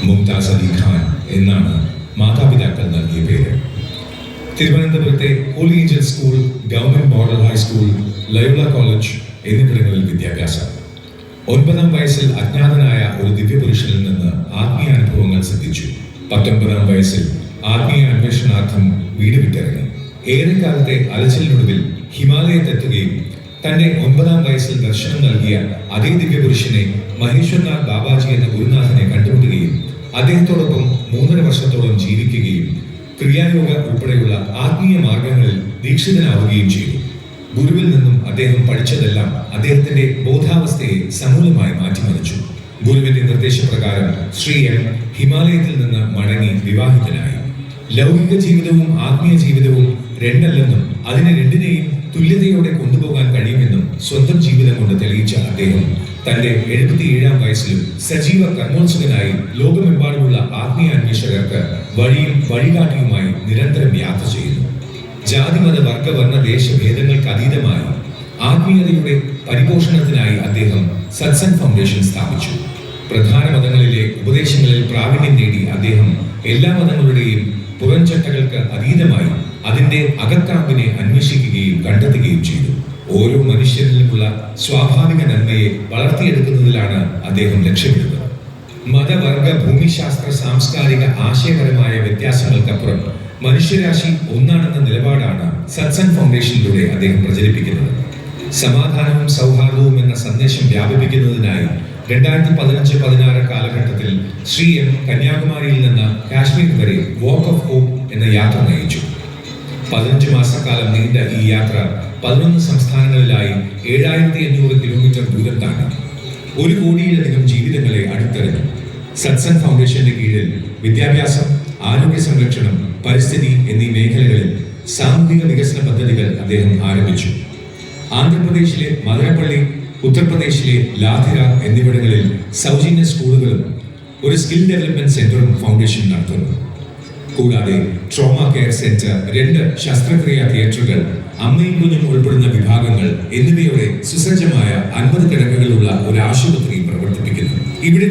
മുംതാസ് അലി ഖാൻ എന്നാണ് മാതാപിതാക്കൾ നൽകിയ പേര്. തിരുവനന്തപുരത്തെ Holy Angel School, Government Model High School, Loyola College എന്നിവിടങ്ങളിൽ വിദ്യാഭ്യാസം. 9-ാം വയസ്സിൽ അജ്ഞാതനായ ഒരു ദിവ്യപുരുഷനിൽ നിന്ന് ആത്മീയാനുഭവങ്ങൾ സിദ്ധിച്ചു. 19-ാം വയസ്സിൽ ആത്മീയ അന്വേഷണാർത്ഥം വീട് വിട്ടിറങ്ങി. ഏറെക്കാലത്തെ അലച്ചിലിനൊടുവിൽ ഹിമാലയത്തെത്തുകയും തന്റെ 9-ാം വയസ്സിൽ ദർശനം നൽകിയ അതേ ദിവ്യപുരുഷനെ മഹേശ്വർനാഥ് ബാബാജി എന്ന ഗുരുനാഥനെ കണ്ടുമുട്ടുകയും അദ്ദേഹത്തോടൊപ്പം 3.5 വർഷത്തോളം ജീവിക്കുകയും ക്രിയായോഗ ഉൾപ്പെടെയുള്ള ആത്മീയ മാർഗങ്ങളിൽ ദീക്ഷിതനാവുകയും ചെയ്തു. ഗുരുവിൽ നിന്നും അദ്ദേഹം പഠിച്ചതെല്ലാം അദ്ദേഹത്തിന്റെ ബോധാവസ്ഥയെ സമൂലമായി മാറ്റിമറിച്ചു. ഗുരുവിന്റെ നിർദ്ദേശപ്രകാരം ശ്രീ എം ഹിമാലയത്തിൽ നിന്ന് മടങ്ങി വിവാഹിതനായി. ലൗകിക ജീവിതവും ആത്മീയ ജീവിതവും രണ്ടല്ലെന്നും അതിനെ രണ്ടിനെയും തുല്യതയോടെ കൊണ്ടുപോകാൻ കഴിയുമെന്നും സ്വന്തം ജീവിതം കൊണ്ട് തെളിയിച്ച അദ്ദേഹം തന്റെ 77-ാം വയസ്സിലും സജീവ കർമ്മോത്സുകനായി ലോകമെമ്പാടുമുള്ള ആത്മീയ അന്വേഷകർക്ക് വഴിയും വഴികാട്ടിയുമായി നിരന്തരം യാത്ര ചെയ്യുന്നു. ജാതിമത വർഗവർണ്ണ ദേശഭേദങ്ങൾക്ക് അതീതമായി ആത്മീയതയുടെ പരിപോഷണത്തിനായി അദ്ദേഹം സത്സംഗ് ഫൗണ്ടേഷൻ സ്ഥാപിച്ചു. പ്രധാന മതങ്ങളിലെ ഉപദേശങ്ങളിൽ പ്രാവീണ്യം നേടി അദ്ദേഹം എല്ലാ മതങ്ങളുടെയും പുറംചട്ടകൾക്ക് അതീതമായി അതിന്റെ അകക്കാമ്പിനെ അന്വേഷിക്കുകയും കണ്ടെത്തുകയും ചെയ്തു. ഓരോ മനുഷ്യരിലുമുള്ള സ്വാഭാവിക നന്മയെ വളർത്തിയെടുക്കുന്നതിലാണ് അദ്ദേഹം ലക്ഷ്യമിടുന്നത്. മതവർഗ ഭൂമിശാസ്ത്ര സാംസ്കാരിക ആശയപരമായ വ്യത്യാസങ്ങൾക്കപ്പുറം മനുഷ്യരാശി ഒന്നാണെന്ന നിലപാടാണ് സത്സംഗ് ഫൗണ്ടേഷനിലൂടെ അദ്ദേഹം പ്രചരിപ്പിക്കുന്നത്. സമാധാനവും സൗഹാർദ്ദവും എന്ന സന്ദേശം വ്യാപിപ്പിക്കുന്നതിനായി 2015-16 കാലഘട്ടത്തിൽ ശ്രീ എം കന്യാകുമാരിയിൽ നിന്ന് കാശ്മീർ വരെ വാക്ക് ഓഫ് ഹോപ്പ് എന്ന യാത്ര നയിച്ചു. 15 മാസക്കാലം നീണ്ട ഈ യാത്ര 11 സംസ്ഥാനങ്ങളിലായി 7500 കിലോമീറ്റർ ദൂരം താണ്ടി 1 കോടിയിലധികം ജീവിതങ്ങളെ അടുത്തെറിഞ്ഞു. സത്സംഗ് ഫൗണ്ടേഷന്റെ കീഴിൽ വിദ്യാഭ്യാസം, ആരോഗ്യ സംരക്ഷണം, പരിസ്ഥിതി എന്നീ മേഖലകളിൽ സാമൂഹിക വികസന പദ്ധതികൾ അദ്ദേഹം ആരംഭിച്ചു. ആന്ധ്രാപ്രദേശിലെ മദനപ്പള്ളി, ഉത്തർപ്രദേശിലെ ലാധിര എന്നിവിടങ്ങളിൽ സൗജന്യ സ്കൂളുകളും ഒരു സ്കിൽ ഡെവലപ്മെന്റ് സെന്ററും ഫൗണ്ടേഷൻ നടത്തുന്നു. കൂടാതെ ട്രോമ കെയർ സെന്റർ, 2 ശസ്ത്രക്രിയാ തിയേറ്ററുകൾ, അമ്മയും കുഞ്ഞും ഉൾപ്പെടുന്ന വിഭാഗങ്ങൾ എന്നിവയോടെ സുസജ്ജമായ 50 കിടക്കകളുള്ള ഒരു ആശുപത്രി പ്രവർത്തിപ്പിക്കുന്നു. ഇവിടെ